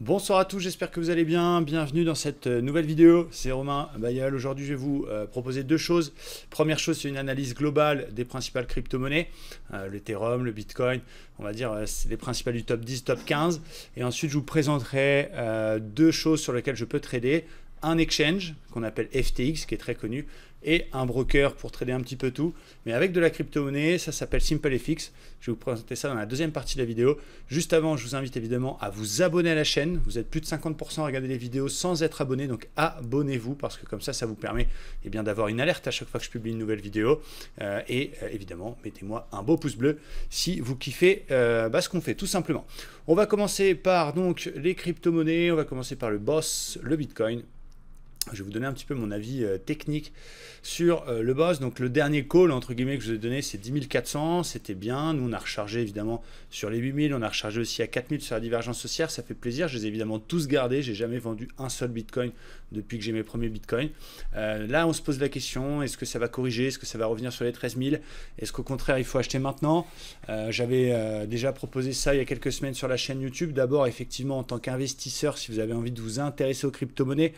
Bonsoir à tous, j'espère que vous allez bien. Bienvenue dans cette nouvelle vidéo. C'est Romain Bayal. Aujourd'hui, je vais vous proposer deux choses. Première chose, c'est une analyse globale des principales crypto-monnaies, l'Ethereum, le Bitcoin, on va dire c'est les principales du top 10, top 15. Et ensuite, je vous présenterai deux choses sur lesquelles je peux trader. Un exchange qu'on appelle FTX, qui est très connu, et un broker pour trader un petit peu tout, mais avec de la crypto-monnaie. Ça s'appelle SimpleFX. Je vais vous présenter ça dans la deuxième partie de la vidéo. Juste avant, je vous invite évidemment à vous abonner à la chaîne. Vous êtes plus de 50% à regarder les vidéos sans être abonné, donc abonnez-vous, parce que comme ça vous permet bien d'avoir une alerte à chaque fois que je publie une nouvelle vidéo. Évidemment, mettez-moi un beau pouce bleu si vous kiffez ce qu'on fait, tout simplement. On va commencer par donc les crypto-monnaies. On va commencer par le boss, le Bitcoin. Je vais vous donner un petit peu mon avis technique sur le boss. Donc le dernier call entre guillemets que je vous ai donné, c'est 10 400, c'était bien. Nous on a rechargé évidemment sur les 8000, on a rechargé aussi à 4000 sur la divergence haussière, ça fait plaisir. Je les ai évidemment tous gardés, j'ai jamais vendu un seul Bitcoin depuis que j'ai mes premiers Bitcoins. Là on se pose la question, est-ce que ça va corriger, est-ce que ça va revenir sur les 13 000, est-ce qu'au contraire il faut acheter maintenant? J'avais déjà proposé ça il y a quelques semaines sur la chaîne YouTube. D'abord effectivement en tant qu'investisseur, si vous avez envie de vous intéresser aux crypto-monnaies,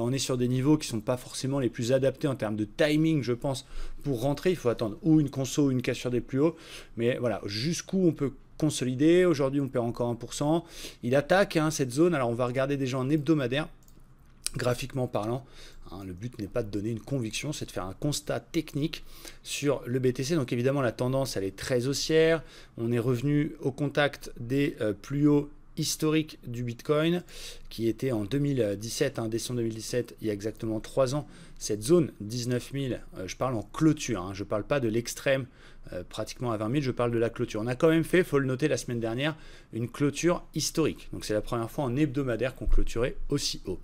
on est sur des niveaux qui ne sont pas forcément les plus adaptés en termes de timing, je pense, pour rentrer. Il faut attendre ou une conso ou une cassure des plus hauts. Mais voilà, jusqu'où on peut consolider. Aujourd'hui, on perd encore 1%. Il attaque cette zone. Alors, on va regarder déjà en hebdomadaire, graphiquement parlant. Le but n'est pas de donner une conviction, c'est de faire un constat technique sur le BTC. Donc évidemment, la tendance, elle est très haussière. On est revenu au contact des plus hauts historique du Bitcoin qui était en 2017, décembre 2017, il y a exactement 3 ans. Cette zone 19 000, je parle en clôture, je ne parle pas de l'extrême pratiquement à 20 000, je parle de la clôture. On a quand même fait, il faut le noter, la semaine dernière, une clôture historique. Donc c'est la première fois en hebdomadaire qu'on clôturait aussi haut.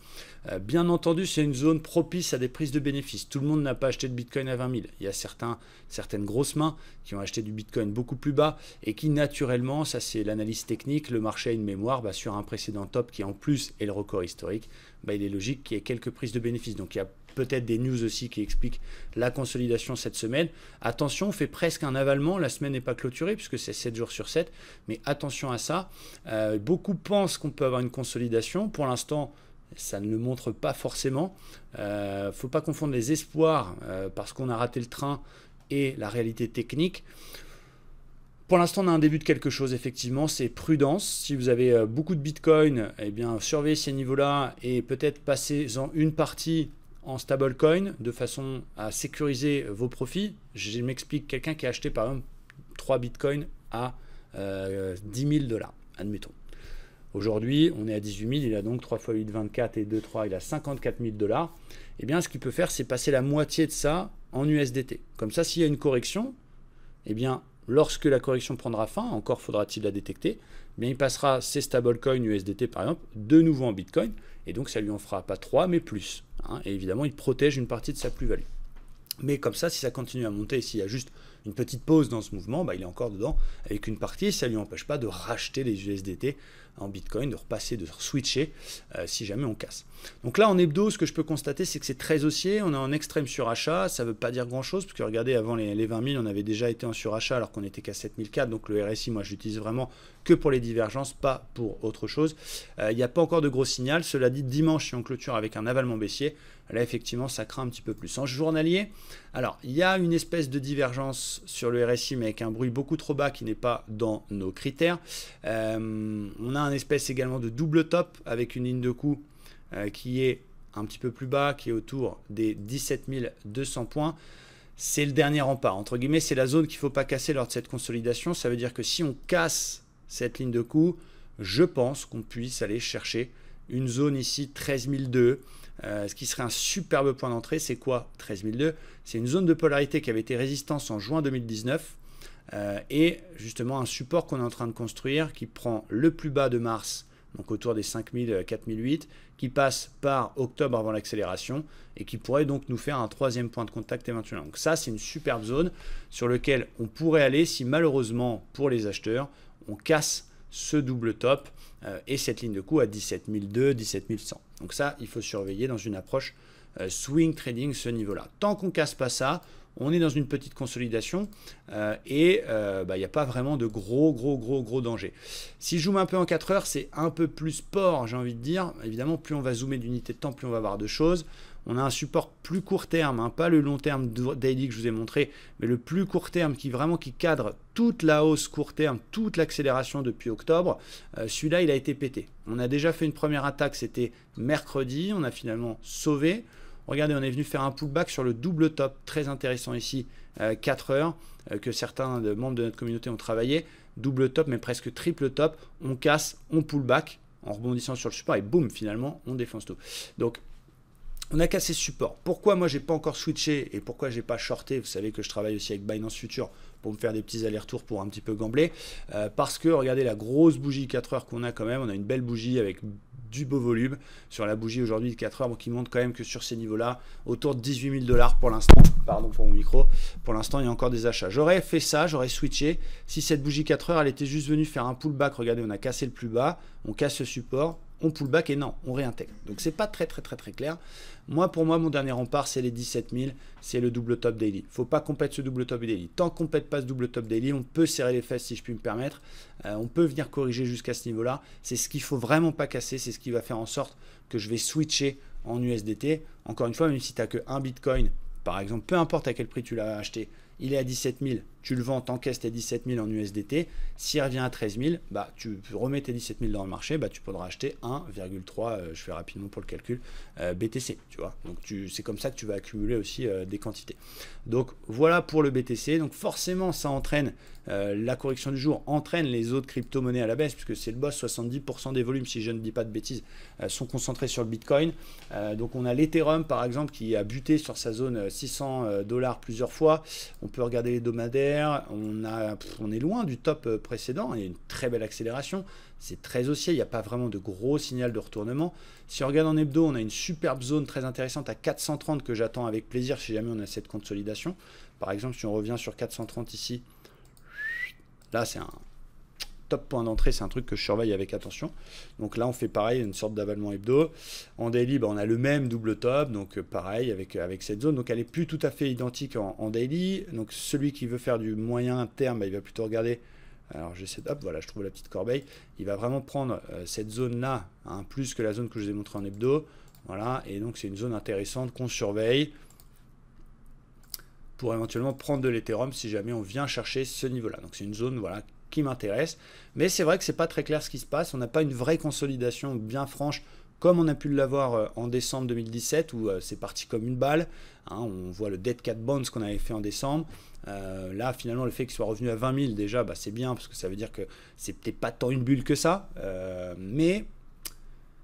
Bien entendu, c'est une zone propice à des prises de bénéfices. Tout le monde n'a pas acheté de Bitcoin à 20 000. Il y a certaines grosses mains qui ont acheté du Bitcoin beaucoup plus bas et qui naturellement, ça c'est l'analyse technique, le marché a une mémoire, sur un précédent top qui en plus est le record historique, il est logique qu'il y ait quelques prises de bénéfices. Donc il y a peut-être des news aussi qui expliquent la consolidation cette semaine. Attention, on fait presque un avalement. La semaine n'est pas clôturée puisque c'est 7 jours sur 7. Mais attention à ça. Beaucoup pensent qu'on peut avoir une consolidation. Pour l'instant, ça ne le montre pas forcément. Il ne faut pas confondre les espoirs parce qu'on a raté le train et la réalité technique. Pour l'instant, on a un début de quelque chose, effectivement, c'est prudence. Si vous avez beaucoup de Bitcoin, surveillez ces niveaux-là et peut-être passez-en une partie en stablecoin de façon à sécuriser vos profits. Je m'explique, quelqu'un qui a acheté par exemple 3 Bitcoins à 10 000 $, admettons. Aujourd'hui, on est à 18 000, il a donc 3 x 8, 24 et 2, 3, il a 54 000 $. Ce qu'il peut faire, c'est passer la moitié de ça en USDT. Comme ça, s'il y a une correction, lorsque la correction prendra fin, encore faudra-t-il la détecter, il passera ses stablecoins USDT par exemple de nouveau en Bitcoin, et donc ça lui en fera pas 3 mais plus. Et évidemment, il protège une partie de sa plus-value. Mais comme ça, si ça continue à monter, s'il y a juste une petite pause dans ce mouvement, il est encore dedans avec une partie, et ça ne lui empêche pas de racheter les USDT en Bitcoin, de repasser, de switcher si jamais on casse. Donc là, en hebdo, ce que je peux constater, c'est que c'est très haussier. On est en extrême surachat. Ça ne veut pas dire grand-chose, parce que regardez, avant les 20 000, on avait déjà été en surachat alors qu'on n'était qu'à 7 400. Donc le RSI, moi, je l'utilise vraiment que pour les divergences, pas pour autre chose. Il n'y a pas encore de gros signal. Cela dit, dimanche, si on clôture avec un avalement baissier, là, effectivement, ça craint un petit peu plus. En journalier, alors, il y a une espèce de divergence sur le RSI, mais avec un bruit beaucoup trop bas qui n'est pas dans nos critères. On a un espèce également de double top avec une ligne de coup qui est un petit peu plus bas, qui est autour des 17 200 points. C'est le dernier rempart. Entre guillemets, c'est la zone qu'il ne faut pas casser lors de cette consolidation. Ça veut dire que si on casse cette ligne de coup, je pense qu'on puisse aller chercher une zone ici 13 200. Ce qui serait un superbe point d'entrée. C'est quoi 13 200? C'est une zone de polarité qui avait été résistance en juin 2019 et justement un support qu'on est en train de construire qui prend le plus bas de mars, donc autour des 5000, 4008, qui passe par octobre avant l'accélération et qui pourrait donc nous faire un troisième point de contact éventuellement. Donc ça, c'est une superbe zone sur laquelle on pourrait aller si malheureusement pour les acheteurs, on casse ce double top et cette ligne de coup à 17 200, 17 100. Donc ça, il faut surveiller dans une approche swing trading ce niveau-là. Tant qu'on ne casse pas ça, on est dans une petite consolidation et il n'y a pas vraiment de gros danger. Si je zoome un peu en 4 heures, c'est un peu plus sport, j'ai envie de dire. Évidemment, plus on va zoomer d'unités de temps, plus on va voir de choses. On a un support plus court terme, hein, pas le long terme daily que je vous ai montré, mais le plus court terme qui cadre toute la hausse court terme, toute l'accélération depuis octobre. Celui-là, il a été pété. On a déjà fait une première attaque, c'était mercredi, on a finalement sauvé. Regardez, on est venu faire un pullback sur le double top, très intéressant ici, 4 heures, que certains membres de notre communauté ont travaillé. Double top, mais presque triple top. On casse, on pullback en rebondissant sur le support et boum, finalement, on défonce tout. Donc, on a cassé ce support. Pourquoi moi, j'ai pas encore switché et pourquoi j'ai pas shorté? Vous savez que je travaille aussi avec Binance Future pour me faire des petits allers-retours pour un petit peu gambler. Parce que, regardez la grosse bougie 4 heures qu'on a quand même. On a une belle bougie avec du beau volume sur la bougie aujourd'hui de 4 heures, donc qui montre quand même que sur ces niveaux-là, autour de 18 000 $ pour l'instant, pardon pour mon micro, pour l'instant il y a encore des achats. J'aurais fait ça, j'aurais switché, si cette bougie 4 heures, elle était juste venue faire un pullback, regardez, on a cassé le plus bas, on casse ce support, on pullback et non, on réintègre. Donc c'est pas très clair. Pour moi, mon dernier rempart, c'est les 17 000, c'est le double top daily. Il ne faut pas qu'on pète ce double top daily. Tant qu'on ne pète pas ce double top daily, on peut serrer les fesses si je puis me permettre. On peut venir corriger jusqu'à ce niveau-là. C'est ce qu'il ne faut vraiment pas casser. C'est ce qui va faire en sorte que je vais switcher en USDT. Encore une fois, même si tu n'as qu'un Bitcoin, par exemple, peu importe à quel prix tu l'as acheté, il est à 17 000, tu le vends, t'encaisses tes 17 000 en USDT. S'il revient à 13 000, tu remets tes 17 000 dans le marché, tu pourras acheter 1,3, je fais rapidement pour le calcul, BTC. Tu vois. Donc c'est comme ça que tu vas accumuler aussi des quantités. Donc voilà pour le BTC. Donc forcément, ça entraîne la correction du jour, entraîne les autres crypto-monnaies à la baisse, puisque c'est le boss, 70% des volumes, si je ne dis pas de bêtises, sont concentrés sur le Bitcoin. Donc on a l'Ethereum, par exemple, qui a buté sur sa zone 600 $ plusieurs fois. On peut regarder les hebdomadaires, on est loin du top précédent, il y a une très belle accélération, c'est très haussier, il n'y a pas vraiment de gros signal de retournement. Si on regarde en hebdo, on a une superbe zone très intéressante à 430 que j'attends avec plaisir si jamais on a cette consolidation. Par exemple, si on revient sur 430 ici, là c'est un top point d'entrée, c'est un truc que je surveille avec attention. Donc là, on fait pareil, une sorte d'avalement hebdo. En daily, on a le même double top, donc pareil avec cette zone. Donc elle est plus tout à fait identique en daily. Donc celui qui veut faire du moyen terme, il va plutôt regarder. Alors j'essaie de, hop, voilà, je trouve la petite corbeille. Il va vraiment prendre cette zone-là, plus que la zone que je vous ai montré en hebdo. Voilà, et donc c'est une zone intéressante qu'on surveille pour éventuellement prendre de l'Ethereum si jamais on vient chercher ce niveau-là. Donc c'est une zone, voilà, qui m'intéresse, mais c'est vrai que c'est pas très clair ce qui se passe. On n'a pas une vraie consolidation bien franche comme on a pu l'avoir en décembre 2017 où c'est parti comme une balle. On voit le Dead Cat Bounce qu'on avait fait en décembre. Là, finalement, le fait qu'il soit revenu à 20 000 déjà, c'est bien parce que ça veut dire que c'est peut-être pas tant une bulle que ça, mais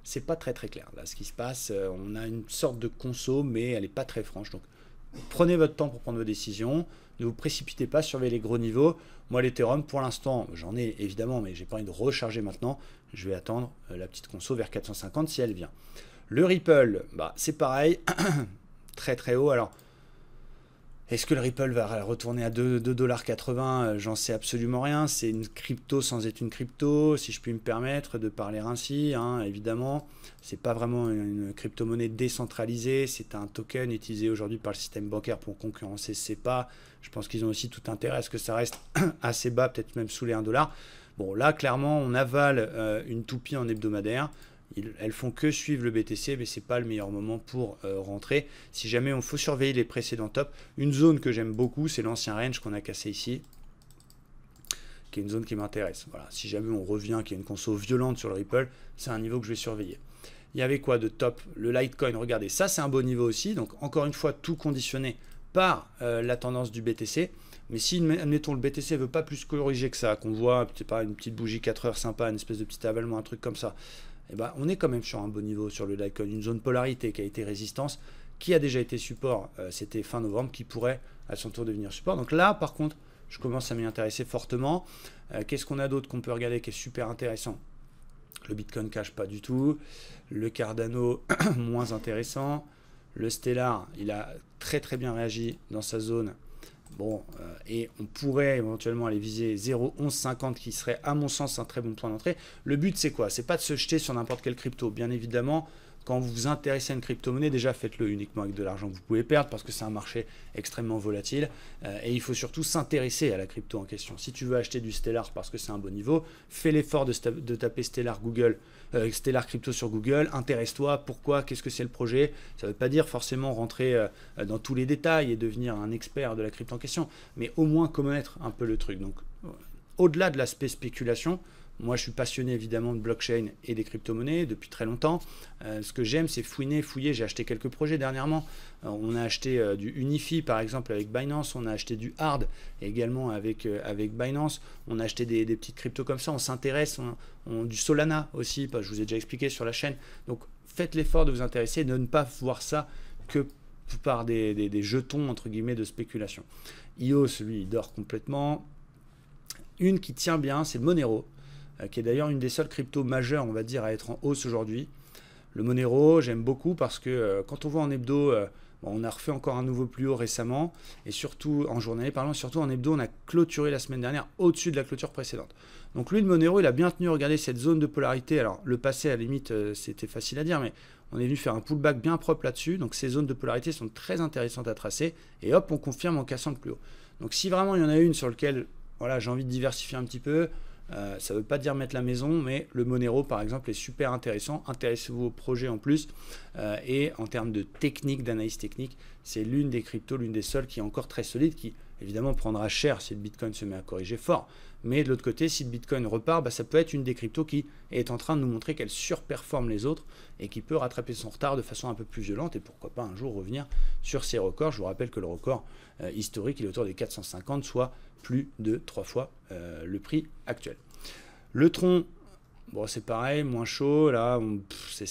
c'est pas très clair là ce qui se passe. On a une sorte de conso, mais elle est pas très franche. Donc prenez votre temps pour prendre vos décisions. Ne vous précipitez pas, surveillez les gros niveaux. Moi, l'Ethereum, pour l'instant, j'en ai évidemment, mais j'ai pas envie de recharger maintenant. Je vais attendre la petite conso vers 450 si elle vient. Le Ripple, c'est pareil, très haut. Alors, est-ce que le Ripple va retourner à 2,80 $? J'en sais absolument rien. C'est une crypto sans être une crypto, si je puis me permettre de parler ainsi. Évidemment, c'est pas vraiment une crypto-monnaie décentralisée. C'est un token utilisé aujourd'hui par le système bancaire pour concurrencer SEPA. Je pense qu'ils ont aussi tout intérêt à ce que ça reste assez bas, peut-être même sous les 1 $. Bon, là, clairement, on avale une toupie en hebdomadaire. Elles font que suivre le BTC, mais ce n'est pas le meilleur moment pour rentrer. Si jamais on faut surveiller les précédents tops, une zone que j'aime beaucoup, c'est l'ancien range qu'on a cassé ici, qui est une zone qui m'intéresse. Voilà. Si jamais on revient, qu'il y a une conso violente sur le Ripple, c'est un niveau que je vais surveiller. Il y avait quoi de top? Le Litecoin, regardez, ça c'est un beau niveau aussi. Donc encore une fois, tout conditionné par la tendance du BTC. Mais si, admettons, le BTC ne veut pas plus corriger que ça, qu'on voit, c'est pas une petite bougie 4 heures sympa, une espèce de petit avalement, un truc comme ça, on est quand même sur un bon niveau sur le Litecoin, une zone polarité qui a été résistance, qui a déjà été support, c'était fin novembre, qui pourrait à son tour devenir support. Donc là, par contre, je commence à m'y intéresser fortement. Qu'est-ce qu'on a d'autre qu'on peut regarder qui est super intéressant? Le Bitcoin Cash, pas du tout. Le Cardano, moins intéressant. Le Stellar, il a très bien réagi dans sa zone. Bon, et on pourrait éventuellement aller viser 0,1150 qui serait à mon sens un très bon point d'entrée. Le but c'est quoi? C'est pas de se jeter sur n'importe quelle crypto. Bien évidemment, quand vous vous intéressez à une crypto-monnaie, déjà faites-le uniquement avec de l'argent que vous pouvez perdre parce que c'est un marché extrêmement volatile et il faut surtout s'intéresser à la crypto en question. Si tu veux acheter du Stellar parce que c'est un bon niveau, fais l'effort de taper Stellar Crypto sur Google, intéresse-toi, pourquoi, qu'est-ce que c'est le projet. Ça ne veut pas dire forcément rentrer dans tous les détails et devenir un expert de la crypto en question, mais au moins connaître un peu le truc. Donc, au-delà de l'aspect spéculation, moi, je suis passionné évidemment de blockchain et des crypto-monnaies depuis très longtemps. Ce que j'aime, c'est fouiller. J'ai acheté quelques projets dernièrement. On a acheté du Unifi, par exemple, avec Binance. On a acheté du Hard également avec Binance. On a acheté des petites cryptos comme ça. On s'intéresse. Du Solana aussi, je vous ai déjà expliqué sur la chaîne. Donc, faites l'effort de vous intéresser, de ne pas voir ça que par des jetons, entre guillemets, de spéculation. EOS, lui, il dort complètement. Une qui tient bien, c'est Monero, qui est d'ailleurs une des seules cryptos majeures, on va dire, à être en hausse aujourd'hui. Le Monero, j'aime beaucoup parce que quand on voit en hebdo, on a refait encore un nouveau plus haut récemment, et surtout en journée, surtout en hebdo, on a clôturé la semaine dernière au-dessus de la clôture précédente. Donc lui, le Monero, il a bien tenu, regardez cette zone de polarité. Alors le passé, à la limite, c'était facile à dire, mais on est venu faire un pullback bien propre là-dessus. Donc ces zones de polarité sont très intéressantes à tracer, et hop, on confirme en cassant le plus haut. Donc si vraiment il y en a une sur laquelle voilà, j'ai envie de diversifier un petit peu, ça ne veut pas dire mettre la maison, mais le Monero par exemple est super intéressant. Intéressez-vous au projet en plus. Et en termes de technique, d'analyse technique, c'est l'une des cryptos, l'une des seules qui est encore très solide, qui évidemment prendra cher si le Bitcoin se met à corriger fort. Mais de l'autre côté, si le Bitcoin repart, ça peut être une des cryptos qui est en train de nous montrer qu'elle surperforme les autres et qui peut rattraper son retard de façon un peu plus violente et pourquoi pas un jour revenir sur ses records. Je vous rappelle que le record historique il est autour des 450, soit plus de 3 fois le prix actuel. Le Tron, bon, c'est pareil, moins chaud, là,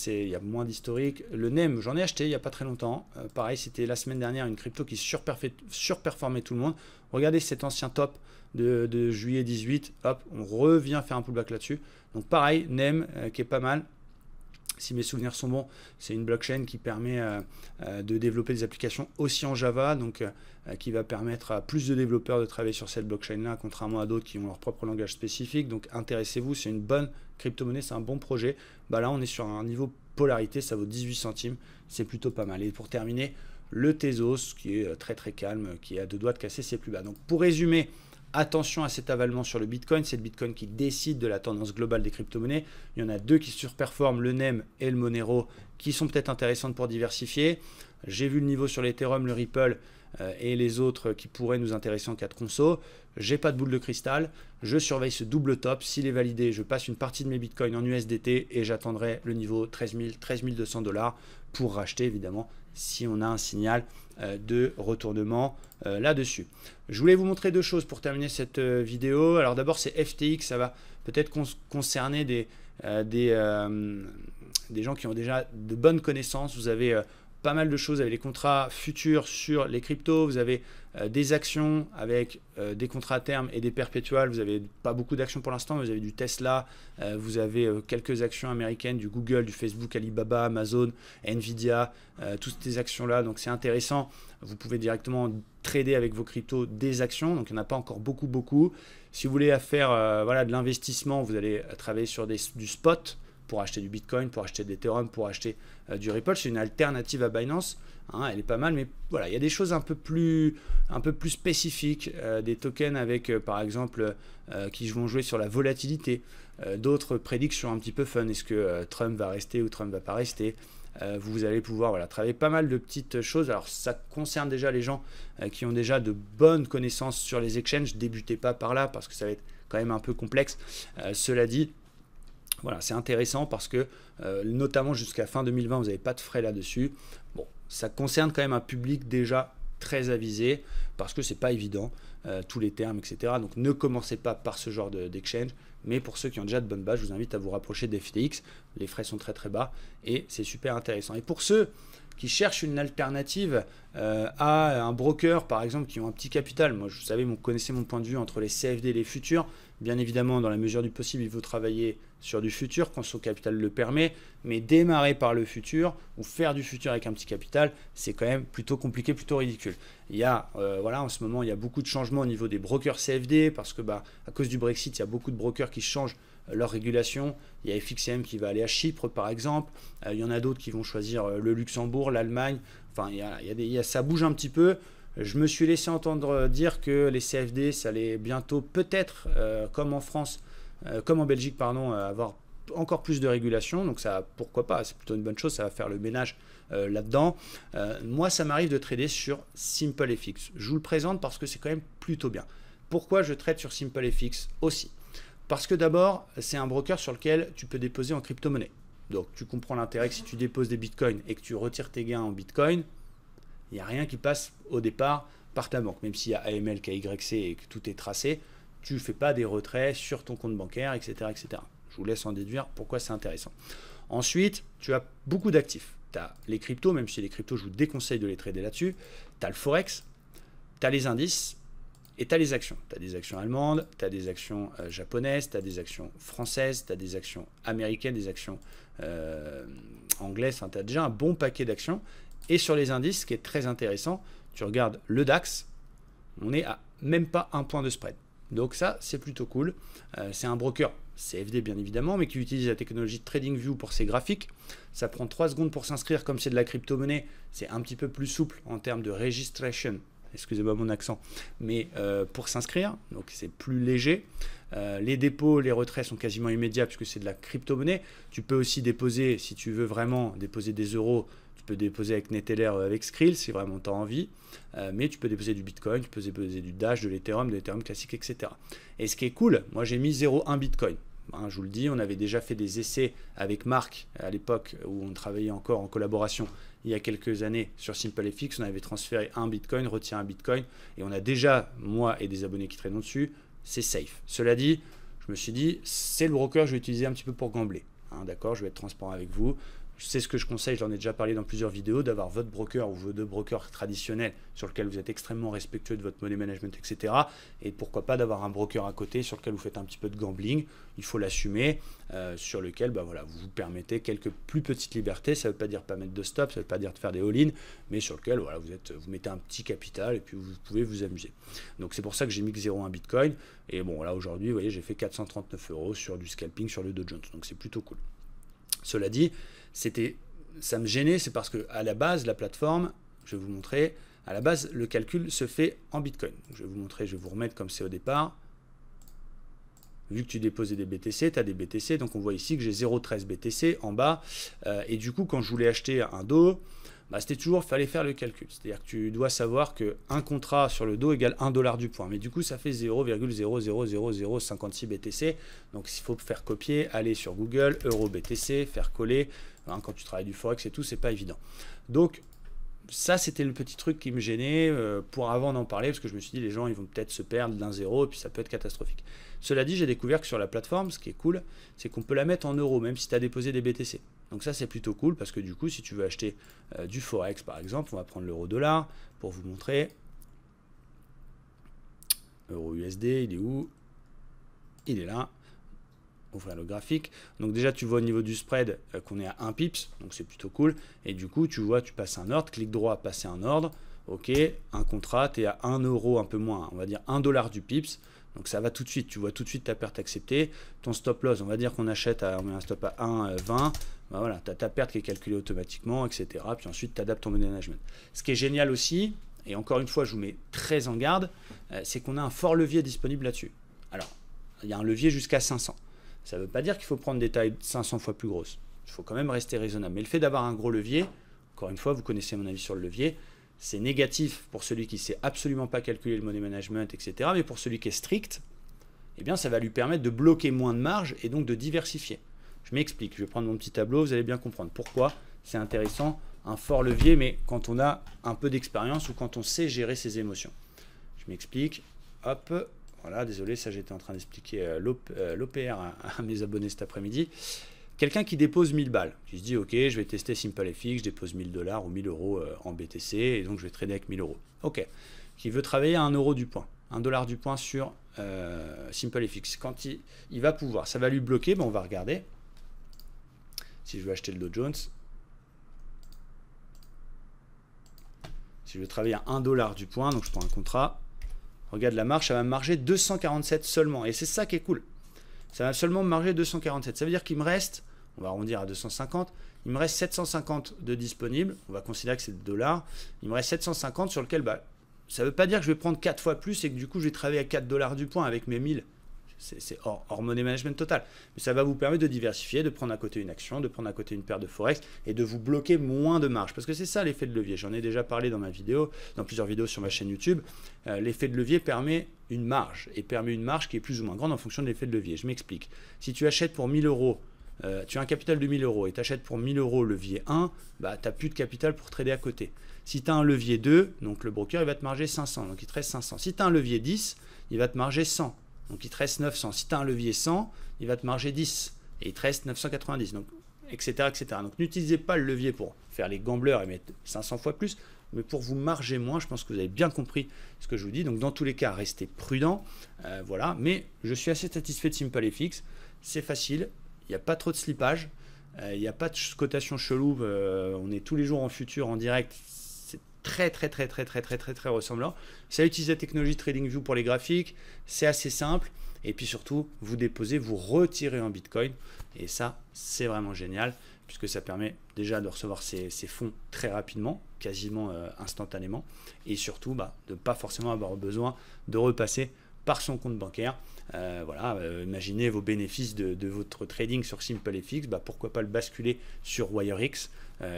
il y a moins d'historique. Le NEM, j'en ai acheté il n'y a pas très longtemps. Pareil, c'était la semaine dernière une crypto qui surperformait tout le monde. Regardez cet ancien top de juillet 18, hop, on revient faire un pullback là-dessus. Donc pareil, NEM qui est pas mal. Si mes souvenirs sont bons, c'est une blockchain qui permet de développer des applications aussi en Java, donc qui va permettre à plus de développeurs de travailler sur cette blockchain-là, contrairement à d'autres qui ont leur propre langage spécifique. Donc intéressez-vous, c'est une bonne crypto-monnaie, c'est un bon projet. Là, on est sur un niveau polarité, ça vaut 18 centimes, c'est plutôt pas mal. Et pour terminer, le Tezos, qui est très très calme, qui a 2 doigts de casser ses plus bas. Donc pour résumer, attention à cet avalement sur le Bitcoin, c'est le Bitcoin qui décide de la tendance globale des crypto-monnaies. Il y en a 2 qui surperforment, le NEM et le Monero, qui sont peut-être intéressantes pour diversifier. J'ai vu le niveau sur l'Ethereum, le Ripple et les autres qui pourraient nous intéresser en cas de conso. J'ai pas de boule de cristal, je surveille ce double top. S'il est validé, je passe une partie de mes Bitcoins en USDT et j'attendrai le niveau 13 200 $ pour racheter évidemment si on a un signal de retournement là-dessus. Je voulais vous montrer 2 choses pour terminer cette vidéo. Alors d'abord c'est FTX, ça va peut-être concerner des gens qui ont déjà de bonnes connaissances. Vous avez pas mal de choses, vous avez les contrats futurs sur les cryptos, vous avez des actions avec des contrats à terme et des perpétuels. Vous n'avez pas beaucoup d'actions pour l'instant, mais vous avez du Tesla, vous avez quelques actions américaines, du Google, du Facebook, Alibaba, Amazon, Nvidia, toutes ces actions-là. Donc c'est intéressant, vous pouvez directement trader avec vos cryptos des actions, donc il n'y en a pas encore beaucoup. Si vous voulez faire voilà, de l'investissement, vous allez travailler sur du spot, pour acheter du Bitcoin, pour acheter de l'Ethereum, pour acheter du Ripple. C'est une alternative à Binance, elle est pas mal, mais voilà, il y a des choses un peu plus spécifiques, des tokens avec par exemple qui vont jouer sur la volatilité, d'autres prédictions un petit peu fun, est-ce que Trump va rester ou Trump va pas rester. Vous allez pouvoir travailler pas mal de petites choses. Alors ça concerne déjà les gens qui ont déjà de bonnes connaissances sur les exchanges. Débutez pas par là parce que ça va être quand même un peu complexe. Cela dit, voilà, c'est intéressant parce que notamment jusqu'à fin 2020, vous n'avez pas de frais là-dessus. Bon, ça concerne quand même un public déjà très avisé parce que c'est pas évident, tous les termes, etc. Donc ne commencez pas par ce genre d'exchange. Mais pour ceux qui ont déjà de bonnes bases, je vous invite à vous rapprocher d'FTX. Les frais sont très très bas et c'est super intéressant. Et pour ceux qui cherchent une alternative à un broker, par exemple, qui ont un petit capital, moi, vous savez, vous connaissez mon point de vue entre les CFD et les futurs. Bien évidemment, dans la mesure du possible, il faut travailler sur du futur quand son capital le permet, mais démarrer par le futur ou faire du futur avec un petit capital, c'est quand même plutôt compliqué, plutôt ridicule. Il y a, voilà, en ce moment, il y a beaucoup de changements au niveau des brokers CFD parce que, à cause du Brexit, il y a beaucoup de brokers qui changent leur régulation. Il y a FXM qui va aller à Chypre, par exemple. Il y en a d'autres qui vont choisir le Luxembourg, l'Allemagne. Enfin, ça bouge un petit peu. Je me suis laissé entendre dire que les CFD, ça allait bientôt, peut-être, comme en France, comme en Belgique, pardon, avoir encore plus de régulation. Donc ça, pourquoi pas, c'est plutôt une bonne chose, ça va faire le ménage là-dedans. Moi, ça m'arrive de trader sur SimpleFX. Je vous le présente parce que c'est quand même plutôt bien. Pourquoi je trade sur SimpleFX aussi? Parce que d'abord, c'est un broker sur lequel tu peux déposer en crypto-monnaie. Donc tu comprends l'intérêt que si tu déposes des bitcoins et que tu retires tes gains en bitcoin, il n'y a rien qui passe au départ par ta banque. Même s'il y a AML, KYC et que tout est tracé, tu ne fais pas des retraits sur ton compte bancaire, etc., etc. Je vous laisse en déduire pourquoi c'est intéressant. Ensuite, tu as beaucoup d'actifs. Tu as les cryptos, même si les cryptos, je vous déconseille de les trader là-dessus. Tu as le Forex, tu as les indices et tu as les actions. Tu as des actions allemandes, tu as des actions japonaises, tu as des actions françaises, tu as des actions américaines, des actions anglaises. Enfin, tu as déjà un bon paquet d'actions. Et sur les indices, ce qui est très intéressant, tu regardes le DAX, on est à même pas un point de spread. Donc ça, c'est plutôt cool. C'est un broker CFD bien évidemment, mais qui utilise la technologie TradingView pour ses graphiques. Ça prend 3 secondes pour s'inscrire, comme c'est de la crypto-monnaie, c'est un petit peu plus souple en termes de registration. Excusez-moi mon accent, mais pour s'inscrire, donc c'est plus léger. Les dépôts, les retraits sont quasiment immédiats puisque c'est de la crypto-monnaie. Tu peux aussi déposer, si tu veux vraiment déposer des euros, tu peux déposer avec Neteller, avec Skrill, si vraiment tu as envie. Mais tu peux déposer du Bitcoin, tu peux déposer du Dash, de l'Ethereum classique, etc. Et ce qui est cool, moi j'ai mis 0,1 Bitcoin. Hein, je vous le dis, on avait déjà fait des essais avec Marc à l'époque où on travaillait encore en collaboration il y a quelques années sur SimpleFX. On avait transféré un Bitcoin, retiré un Bitcoin et on a déjà, moi et des abonnés qui traînent dessus, c'est safe. Cela dit, je me suis dit, c'est le broker que je vais utiliser un petit peu pour gambler. Hein, d'accord, je vais être transparent avec vous. C'est ce que je conseille, j'en ai déjà parlé dans plusieurs vidéos, d'avoir votre broker ou vos deux brokers traditionnels sur lesquels vous êtes extrêmement respectueux de votre money management, etc. Et pourquoi pas d'avoir un broker à côté sur lequel vous faites un petit peu de gambling, il faut l'assumer, sur lequel voilà, vous vous permettez quelques plus petites libertés. Ça ne veut pas dire pas mettre de stop, ça ne veut pas dire de faire des all-in, mais sur lequel voilà, vous mettez un petit capital et puis vous pouvez vous amuser. Donc c'est pour ça que j'ai mis que 0,1 Bitcoin. Et bon, là aujourd'hui, vous voyez, j'ai fait 439 € sur du scalping sur le Dow Jones. Donc c'est plutôt cool. Cela dit, ça me gênait, c'est parce que à la base, la plateforme, je vais vous montrer, à la base, le calcul se fait en Bitcoin. Je vais vous montrer, je vais vous remettre comme c'est au départ. Vu que tu déposais des BTC, tu as des BTC, donc on voit ici que j'ai 0,13 BTC en bas. Et du coup, quand je voulais acheter un DO, c'était toujours, il fallait faire le calcul. C'est-à-dire que tu dois savoir qu'un contrat sur le DO égale 1 $ du point. Mais du coup, ça fait 0,00056 BTC. Donc, il faut faire copier, aller sur Google, euro BTC, faire coller. Hein, quand tu travailles du Forex et tout, c'est pas évident. Donc, ça, c'était le petit truc qui me gênait pour avant d'en parler, parce que je me suis dit, les gens, ils vont peut-être se perdre d'un zéro, et puis ça peut être catastrophique. Cela dit, j'ai découvert que sur la plateforme, ce qui est cool, c'est qu'on peut la mettre en euros, même si tu as déposé des BTC. Donc ça, c'est plutôt cool, parce que du coup, si tu veux acheter du Forex, par exemple, on va prendre l'euro-dollar pour vous montrer. Euro-USD, il est où? Il est là. Ouvrir le graphique. Donc déjà, tu vois au niveau du spread qu'on est à 1 pips, donc c'est plutôt cool. Et du coup, tu vois, tu passes un ordre, clic droit, passer un ordre. Ok, un contrat, tu es à 1 € un peu moins, on va dire 1 $ du pips. Donc ça va tout de suite, tu vois tout de suite ta perte acceptée. Ton stop loss, on va dire qu'on achète, on met un stop à 1,20. Voilà, tu as ta perte qui est calculée automatiquement, etc. Puis ensuite, tu adaptes ton money management. Ce qui est génial aussi, et encore une fois, je vous mets très en garde, c'est qu'on a un fort levier disponible là-dessus. Alors, il y a un levier jusqu'à 500. Ça ne veut pas dire qu'il faut prendre des tailles 500 fois plus grosses. Il faut quand même rester raisonnable. Mais le fait d'avoir un gros levier, encore une fois, vous connaissez mon avis sur le levier, c'est négatif pour celui qui ne sait absolument pas calculer le money management, etc. Mais pour celui qui est strict, eh bien, ça va lui permettre de bloquer moins de marge et donc de diversifier. Je m'explique. Je vais prendre mon petit tableau, vous allez bien comprendre pourquoi c'est intéressant. Un fort levier, mais quand on a un peu d'expérience ou quand on sait gérer ses émotions. Je m'explique. Hop. Voilà, désolé, ça j'étais en train d'expliquer l'OPR à mes abonnés cet après-midi. Quelqu'un qui dépose 1000 balles, qui se dit ok, je vais tester SimpleFX, je dépose 1000 $ ou 1000 € en BTC et donc je vais trader avec 1000 €. Ok, qui veut travailler à 1 € du point, 1 $ du point sur SimpleFX. Quand il va pouvoir, ça va lui bloquer, on va regarder. Si je veux acheter le Dow Jones, si je veux travailler à 1 $ du point, donc je prends un contrat. Regarde la marche, ça va me marger 247 seulement. Et c'est ça qui est cool. ça va seulement me marger 247. Ça veut dire qu'il me reste, on va arrondir à 250, il me reste 750 de disponible. On va considérer que c'est le dollar. Il me reste 750 sur lequel, ça ne veut pas dire que je vais prendre 4 fois plus et que du coup, je vais travailler à 4 $ du point avec mes 1000. C'est hors money management total. Mais ça va vous permettre de diversifier, de prendre à côté une action, de prendre à côté une paire de Forex et de vous bloquer moins de marge. Parce que c'est ça l'effet de levier. J'en ai déjà parlé dans ma vidéo, dans plusieurs vidéos sur ma chaîne YouTube. L'effet de levier permet une marge et permet une marge qui est plus ou moins grande en fonction de l'effet de levier. Je m'explique. Si tu achètes pour 1000 €, tu as un capital de 1000 € et tu achètes pour 1000 € levier 1, tu n'as plus de capital pour trader à côté. Si tu as un levier 2, donc le broker il va te marger 500, donc il te reste 500. Si tu as un levier 10, il va te marger 100. Donc il te reste 900. Si tu as un levier 100, il va te marger 10 et il te reste 990, donc, etc., etc. Donc n'utilisez pas le levier pour faire les gamblers et mettre 500 fois plus, mais pour vous marger moins. Je pense que vous avez bien compris ce que je vous dis. Donc dans tous les cas, restez prudent. Voilà. Mais je suis assez satisfait de SimpleFX. C'est facile. Il n'y a pas trop de slippage. Il n'y a pas de cotation chelou. On est tous les jours en futur, en direct. Très ressemblant. Ça utilise la technologie TradingView pour les graphiques, c'est assez simple et puis surtout vous déposez, vous retirez en Bitcoin et ça c'est vraiment génial puisque ça permet déjà de recevoir ces fonds très rapidement, quasiment instantanément et surtout de ne pas forcément avoir besoin de repasser par son compte bancaire. Voilà, imaginez vos bénéfices de votre trading sur SimpleFX, pourquoi pas le basculer sur WireX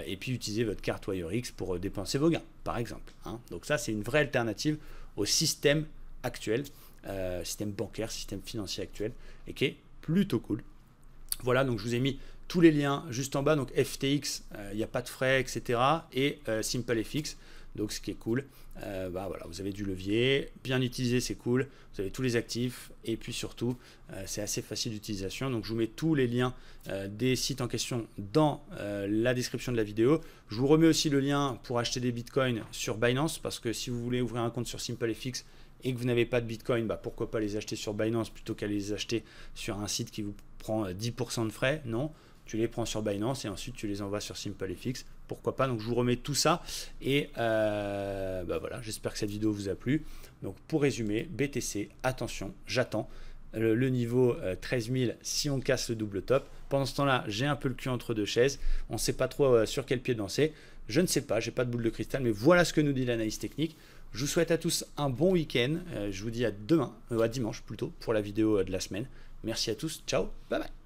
et puis utiliser votre carte WireX pour dépenser vos gains, par exemple. Donc ça, c'est une vraie alternative au système actuel, système bancaire, système financier actuel, et qui est plutôt cool. Voilà, donc je vous ai mis tous les liens juste en bas, donc FTX, il n'y a pas de frais, etc. et SimpleFX. Donc ce qui est cool, voilà, vous avez du levier, bien utilisé, c'est cool, vous avez tous les actifs et puis surtout c'est assez facile d'utilisation. Donc je vous mets tous les liens des sites en question dans la description de la vidéo. Je vous remets aussi le lien pour acheter des bitcoins sur Binance parce que si vous voulez ouvrir un compte sur SimpleFX et que vous n'avez pas de bitcoin, pourquoi pas les acheter sur Binance plutôt qu'à les acheter sur un site qui vous prend 10% de frais. Non, tu les prends sur Binance et ensuite tu les envoies sur SimpleFX. Pourquoi pas? Donc je vous remets tout ça et voilà, j'espère que cette vidéo vous a plu. Donc pour résumer, BTC, attention, j'attends le niveau 13 000 si on casse le double top. Pendant ce temps-là, j'ai un peu le cul entre deux chaises. On ne sait pas trop sur quel pied danser. Je ne sais pas, j'ai pas de boule de cristal, mais voilà ce que nous dit l'analyse technique. Je vous souhaite à tous un bon week-end. Je vous dis à demain, à dimanche plutôt, pour la vidéo de la semaine. Merci à tous, ciao, bye bye.